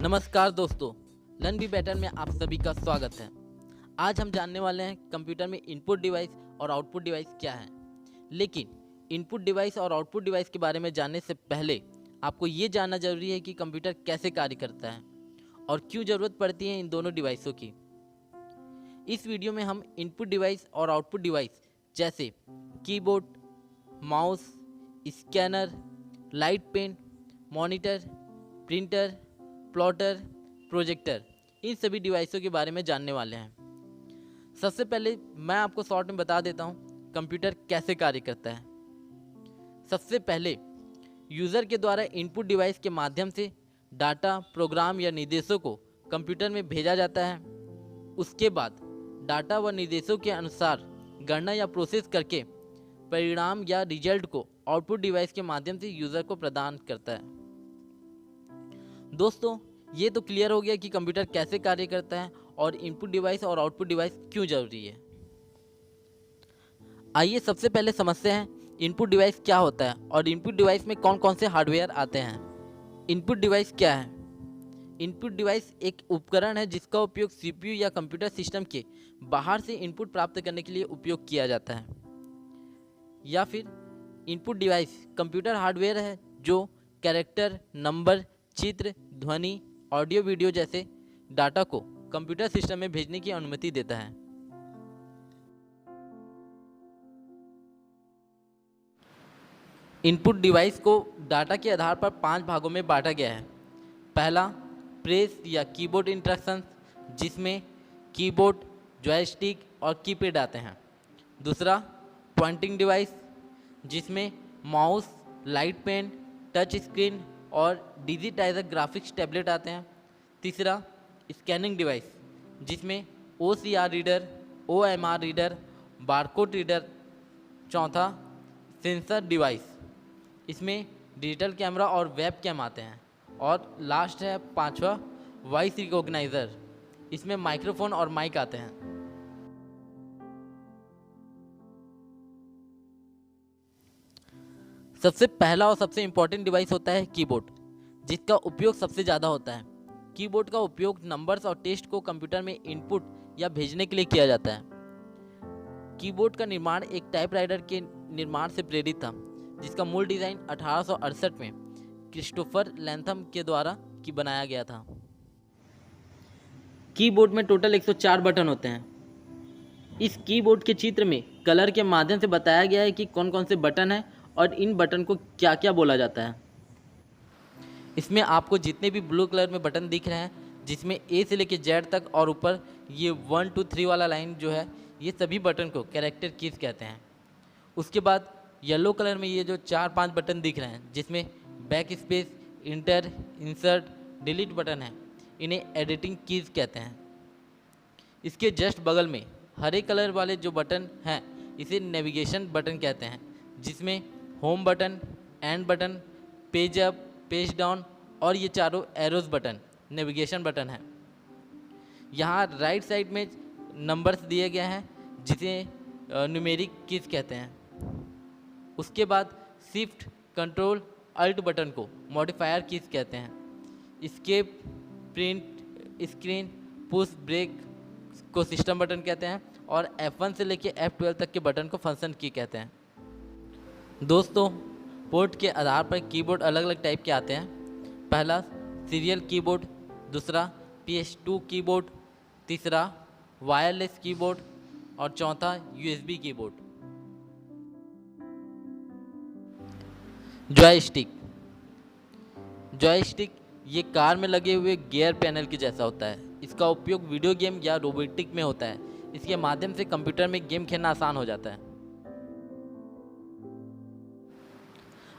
नमस्कार दोस्तों, learn be better में आप सभी का स्वागत है। आज हम जानने वाले हैं कंप्यूटर में इनपुट डिवाइस और आउटपुट डिवाइस क्या है। लेकिन इनपुट डिवाइस और आउटपुट डिवाइस के बारे में जानने से पहले आपको ये जानना जरूरी है कि कंप्यूटर कैसे कार्य करता है और क्यों ज़रूरत पड़ती है इन दोनों डिवाइसों की। इस वीडियो में हम इनपुट डिवाइस और आउटपुट डिवाइस जैसे keyboard, mouse, scanner, light pen, monitor, printer, plotter, projector, इन सभी डिवाइसों के बारे में जानने वाले हैं। सबसे पहले मैं आपको शॉर्ट में बता देता हूँ कंप्यूटर कैसे कार्य करता है। सबसे पहले यूज़र के द्वारा इनपुट डिवाइस के माध्यम से डाटा, प्रोग्राम या निर्देशों को कंप्यूटर में भेजा जाता है। उसके बाद डाटा व निर्देशों के अनुसार गणना या प्रोसेस करके परिणाम या रिजल्ट को आउटपुट डिवाइस के माध्यम से यूज़र को प्रदान करता है। दोस्तों, ये तो क्लियर हो गया कि कंप्यूटर कैसे कार्य करता है और इनपुट डिवाइस और आउटपुट डिवाइस क्यों जरूरी है। आइए सबसे पहले समझते हैं इनपुट डिवाइस क्या होता है और इनपुट डिवाइस में कौन कौन से हार्डवेयर आते हैं। इनपुट डिवाइस क्या है? इनपुट डिवाइस एक उपकरण है जिसका उपयोग सीपीयू या कंप्यूटर सिस्टम के बाहर से इनपुट प्राप्त करने के लिए उपयोग किया जाता है। या फिर इनपुट डिवाइस कंप्यूटर हार्डवेयर है जो कैरेक्टर, नंबर, चित्र, ध्वनि, ऑडियो, वीडियो जैसे डाटा को कंप्यूटर सिस्टम में भेजने की अनुमति देता है। इनपुट डिवाइस को डाटा के आधार पर 5 भागों में बांटा गया है। पहला, प्रेस या कीबोर्ड इंस्ट्रक्शंस, जिसमें कीबोर्ड, जॉयस्टिक और कीपैड आते हैं। दूसरा, पॉइंटिंग डिवाइस, जिसमें mouse, light pen, touch screen और डिजिटाइजर ग्राफिक्स टैबलेट आते हैं। तीसरा, स्कैनिंग डिवाइस, जिसमें OCR reader, OMR reader, barcode reader. चौथा, सेंसर डिवाइस, इसमें डिजिटल कैमरा और वेब कैम आते हैं। और लास्ट है पांचवा, वॉइस रिकॉग्नाइजर, इसमें माइक्रोफोन और माइक आते हैं। सबसे पहला और सबसे इम्पोर्टेंट डिवाइस होता है कीबोर्ड, जिसका उपयोग सबसे ज़्यादा होता है। कीबोर्ड का उपयोग नंबर्स और टेक्स्ट को कंप्यूटर में इनपुट या भेजने के लिए किया जाता है। कीबोर्ड का निर्माण एक टाइपराइटर के निर्माण से प्रेरित था, जिसका मूल डिज़ाइन 1868 में क्रिस्टोफर लैंथम के द्वारा बनाया गया था। कीबोर्ड में टोटल 104 बटन होते हैं। इस कीबोर्ड के चित्र में कलर के माध्यम से बताया गया है कि कौन कौन से बटन हैं और इन बटन को क्या क्या बोला जाता है। इसमें आपको जितने भी ब्लू कलर में बटन दिख रहे हैं, जिसमें A से लेकर Z तक और ऊपर ये 1 2 3 वाला लाइन जो है, ये सभी बटन को कैरेक्टर कीज कहते हैं। उसके बाद येलो कलर में ये जो 4-5 बटन दिख रहे हैं, जिसमें back space, inter, insert, delete button है, इन्हें एडिटिंग कीज कहते हैं। इसके जस्ट बगल में हरे कलर वाले जो बटन हैं, इसे नेविगेशन बटन कहते हैं, जिसमें home button, and button, page up, page down और ये चारों एरोज बटन नेविगेशन बटन है। यहाँ राइट साइड में नंबर्स दिए गए हैं, जिसे न्यूमेरिक कीज कहते हैं। उसके बाद शिफ्ट, कंट्रोल, अल्ट बटन को मॉडिफायर कीज कहते हैं। Escape, print, screen, push, break को सिस्टम बटन कहते हैं और F1 से लेकर F12 तक के बटन को फंक्शन की कहते हैं। दोस्तों, पोर्ट के आधार पर कीबोर्ड अलग अलग टाइप के आते हैं। पहला, सीरियल कीबोर्ड। दूसरा, PS2 कीबोर्ड। तीसरा, वायरलेस कीबोर्ड। और चौथा, USB कीबोर्ड। जॉयस्टिक। जॉयस्टिक ये कार में लगे हुए गियर पैनल के जैसा होता है। इसका उपयोग वीडियो गेम या रोबोटिक में होता है। इसके माध्यम से कंप्यूटर में गेम खेलना आसान हो जाता है।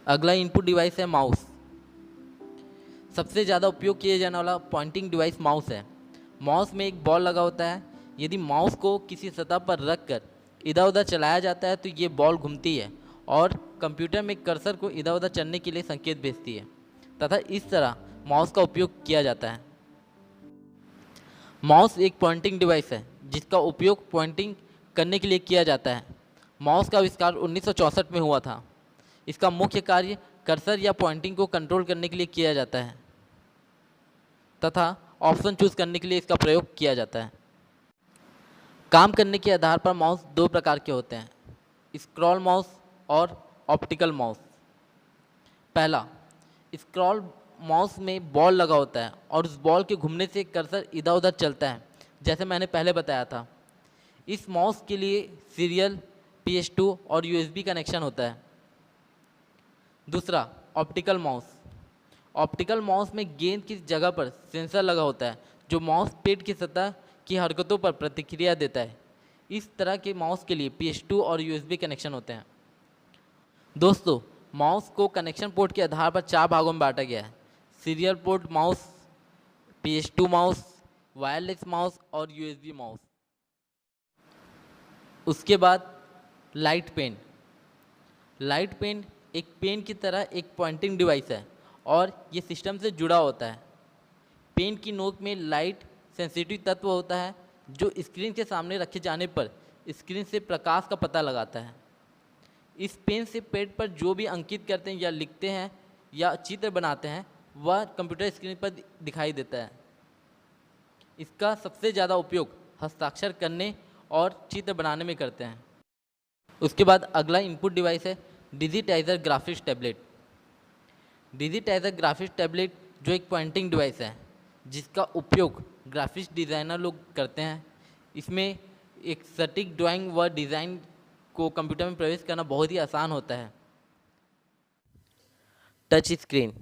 अगला इनपुट डिवाइस है माउस। सबसे ज़्यादा उपयोग किए जाने वाला पॉइंटिंग डिवाइस माउस है। माउस में एक बॉल लगा होता है। यदि माउस को किसी सतह पर रख कर इधर उधर चलाया जाता है तो ये बॉल घूमती है और कंप्यूटर में कर्सर को इधर उधर चलने के लिए संकेत भेजती है तथा इस तरह माउस का उपयोग किया जाता है। माउस एक पॉइंटिंग डिवाइस है जिसका उपयोग पॉइंटिंग करने के लिए किया जाता है। माउस का आविष्कार 1964 में हुआ था। इसका मुख्य कार्य कर्सर या पॉइंटिंग को कंट्रोल करने के लिए किया जाता है। तथा ऑप्शन चूज करने के लिए इसका प्रयोग किया जाता है। काम करने के आधार पर माउस दो प्रकार के होते हैं, स्क्रॉल माउस और ऑप्टिकल माउस। पहला, स्क्रॉल माउस में बॉल लगा होता है और उस बॉल के घूमने से कर्सर इधर उधर चलता है, जैसे मैंने पहले बताया था। इस माउस के लिए सीरियल, PS2 और USB कनेक्शन होता है। दूसरा, ऑप्टिकल माउस। ऑप्टिकल माउस में गेंद की जगह पर सेंसर लगा होता है जो माउस पैड की सतह की हरकतों पर प्रतिक्रिया देता है। इस तरह के माउस के लिए PS2 और USB कनेक्शन होते हैं। दोस्तों, माउस को कनेक्शन पोर्ट के आधार पर 4 भागों में बांटा गया है: serial port mouse, PS2 mouse, wireless mouse और USB माउस। उसके बाद लाइट पेन। लाइट पेन एक पेन की तरह एक पॉइंटिंग डिवाइस है और ये सिस्टम से जुड़ा होता है। पेन की नोक में लाइट सेंसिटिव तत्व होता है जो स्क्रीन के सामने रखे जाने पर स्क्रीन से प्रकाश का पता लगाता है। इस पेन से पैड पर जो भी अंकित करते हैं या लिखते हैं या चित्र बनाते हैं वह कंप्यूटर स्क्रीन पर दिखाई देता है। इसका सबसे ज़्यादा उपयोग हस्ताक्षर करने और चित्र बनाने में करते हैं। उसके बाद अगला इनपुट डिवाइस है digitiser graphics tablet. Digitiser graphics tablet जो एक पॉइंटिंग डिवाइस है जिसका उपयोग ग्राफिक्स डिज़ाइनर लोग करते हैं। इसमें एक सटीक ड्राइंग व डिज़ाइन को कंप्यूटर में प्रवेश करना बहुत ही आसान होता है। Touch screen.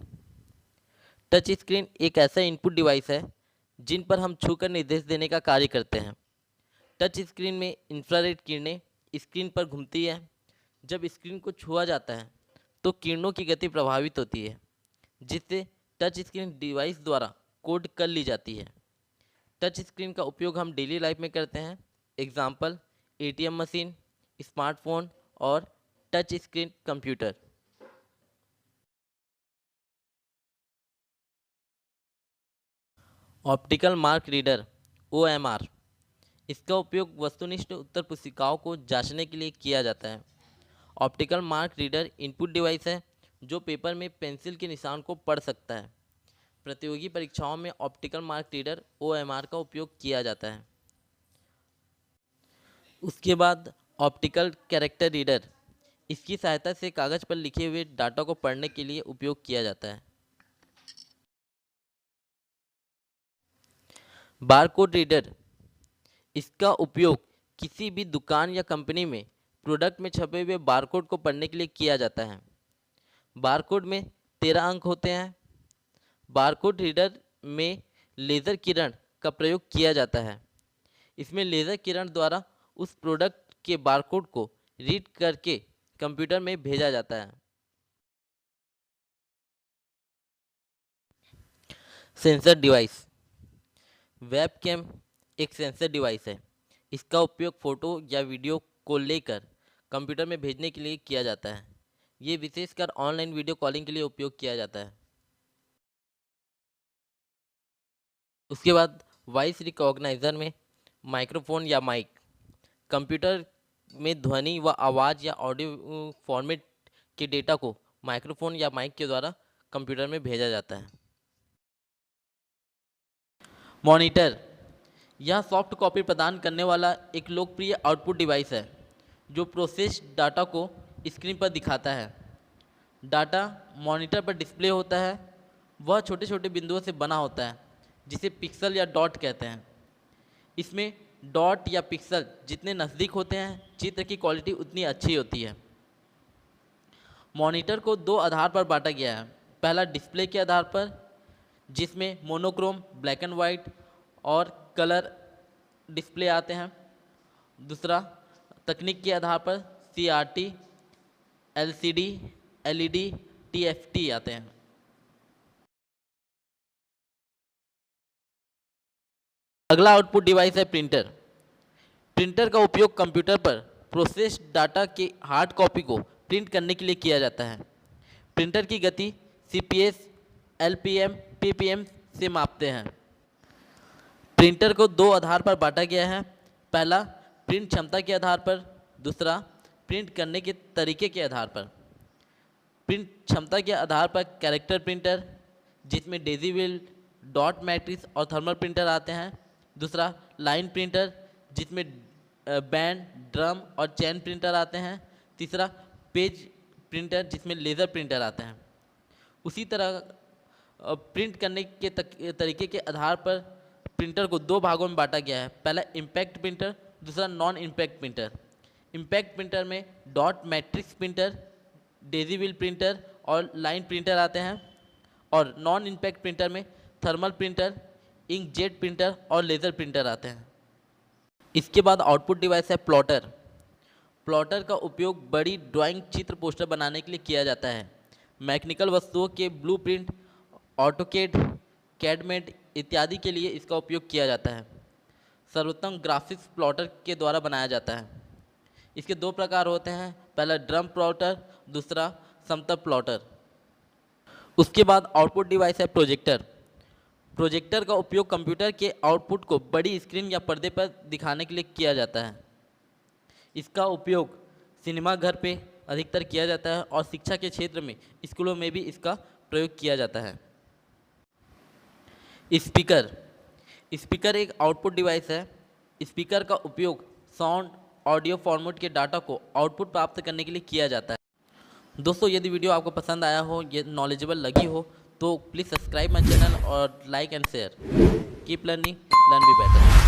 टच स्क्रीन एक ऐसा इनपुट डिवाइस है जिन पर हम छूकर निर्देश देने का कार्य करते हैं। टच स्क्रीन में इंफ्रारेड किरणें स्क्रीन पर घूमती है। जब स्क्रीन को छुआ जाता है तो किरणों की गति प्रभावित होती है जिससे टच स्क्रीन डिवाइस द्वारा कोड कर ली जाती है। टच स्क्रीन का उपयोग हम डेली लाइफ में करते हैं। एग्जाम्पल, ATM मशीन, स्मार्टफोन और touch screen computer. Optical mark reader OMR। इसका उपयोग वस्तुनिष्ठ उत्तर पुस्तिकाओं को जांचने के लिए किया जाता है। Optical mark reader input device है जो पेपर में पेंसिल के निशान को पढ़ सकता है। प्रतियोगी परीक्षाओं में ऑप्टिकल मार्क रीडर OMR का उपयोग किया जाता है। उसके बाद ऑप्टिकल कैरेक्टर रीडर। इसकी सहायता से कागज पर लिखे हुए डाटा को पढ़ने के लिए उपयोग किया जाता है। Barcode reader. इसका उपयोग किसी भी दुकान या कंपनी में प्रोडक्ट में छपे हुए बारकोड को पढ़ने के लिए किया जाता है। बारकोड में 13 अंक होते हैं। बारकोड रीडर में लेज़र किरण का प्रयोग किया जाता है। इसमें लेज़र किरण द्वारा उस प्रोडक्ट के बारकोड को रीड करके कंप्यूटर में भेजा जाता है। Sensor device. वेबकैम एक सेंसर डिवाइस है। इसका उपयोग फ़ोटो या वीडियो को लेकर कंप्यूटर में भेजने के लिए किया जाता है। ये विशेषकर ऑनलाइन वीडियो कॉलिंग के लिए उपयोग किया जाता है। उसके बाद वॉइस रिकॉग्नाइजर में माइक्रोफोन या माइक। कंप्यूटर में ध्वनि व आवाज़ या ऑडियो फॉर्मेट के डेटा को माइक्रोफोन या माइक के द्वारा कंप्यूटर में भेजा जाता है। मॉनिटर। यह सॉफ्ट कॉपी प्रदान करने वाला एक लोकप्रिय आउटपुट डिवाइस है जो प्रोसेस डाटा को स्क्रीन पर दिखाता है। डाटा मॉनिटर पर डिस्प्ले होता है। वह छोटे छोटे बिंदुओं से बना होता है जिसे पिक्सल या डॉट कहते हैं। इसमें डॉट या पिक्सल जितने नज़दीक होते हैं चित्र की क्वालिटी उतनी अच्छी होती है। मॉनिटर को दो आधार पर बांटा गया है। पहला डिस्प्ले के आधार पर जिसमें मोनोक्रोम, ब्लैक एंड वाइट और कलर डिस्प्ले आते हैं। दूसरा तकनीक के आधार पर CRT, LCD, LED, TFT आते हैं। अगला आउटपुट डिवाइस है प्रिंटर। प्रिंटर का उपयोग कंप्यूटर पर प्रोसेस डाटा के हार्ड कॉपी को प्रिंट करने के लिए किया जाता है। प्रिंटर की गति CPS, LPM, PPM से मापते हैं। प्रिंटर को दो आधार पर बांटा गया है। पहला प्रिंट क्षमता के आधार पर, दूसरा प्रिंट करने के तरीके के आधार पर। प्रिंट क्षमता के आधार पर कैरेक्टर प्रिंटर जिसमें डेजीबल, डॉट मैट्रिक्स और थर्मल प्रिंटर आते हैं। दूसरा लाइन प्रिंटर जिसमें बैंड, ड्रम और चैन प्रिंटर आते हैं। तीसरा पेज प्रिंटर जिसमें लेज़र प्रिंटर आते हैं। उसी तरह प्रिंट करने के तरीके के आधार पर प्रिंटर को दो भागों में बांटा गया है। पहला इम्पैक्ट प्रिंटर, दूसरा non impact printer. Impact printer में dot matrix printer, daisy wheel printer और लाइन प्रिंटर आते हैं। और नॉन इम्पैक्ट प्रिंटर में थर्मल प्रिंटर, इंकजेट प्रिंटर और लेज़र प्रिंटर आते हैं। इसके बाद आउटपुट डिवाइस है प्लॉटर। प्लॉटर का उपयोग बड़ी ड्राइंग, चित्र, पोस्टर बनाने के लिए किया जाता है। मैकेनिकल वस्तुओं के ब्लूप्रिंट, ऑटोकेड, कैडमेट इत्यादि के लिए इसका उपयोग किया जाता है। सर्वोत्तम ग्राफिक्स प्लॉटर के द्वारा बनाया जाता है। इसके दो प्रकार होते हैं, पहला ड्रम प्लॉटर, दूसरा समतल प्लॉटर। उसके बाद आउटपुट डिवाइस है प्रोजेक्टर। प्रोजेक्टर का उपयोग कंप्यूटर के आउटपुट को बड़ी स्क्रीन या पर्दे पर दिखाने के लिए किया जाता है। इसका उपयोग सिनेमा घर पे अधिकतर किया जाता है और शिक्षा के क्षेत्र में स्कूलों में भी इसका प्रयोग किया जाता है। स्पीकर एक आउटपुट डिवाइस है। स्पीकर का उपयोग साउंड, ऑडियो फॉर्मेट के डाटा को आउटपुट प्राप्त करने के लिए किया जाता है। दोस्तों, यदि वीडियो आपको पसंद आया हो, ये नॉलेजेबल लगी हो, तो प्लीज़ सब्सक्राइब माई चैनल और like and share. Keep learning, learn be better.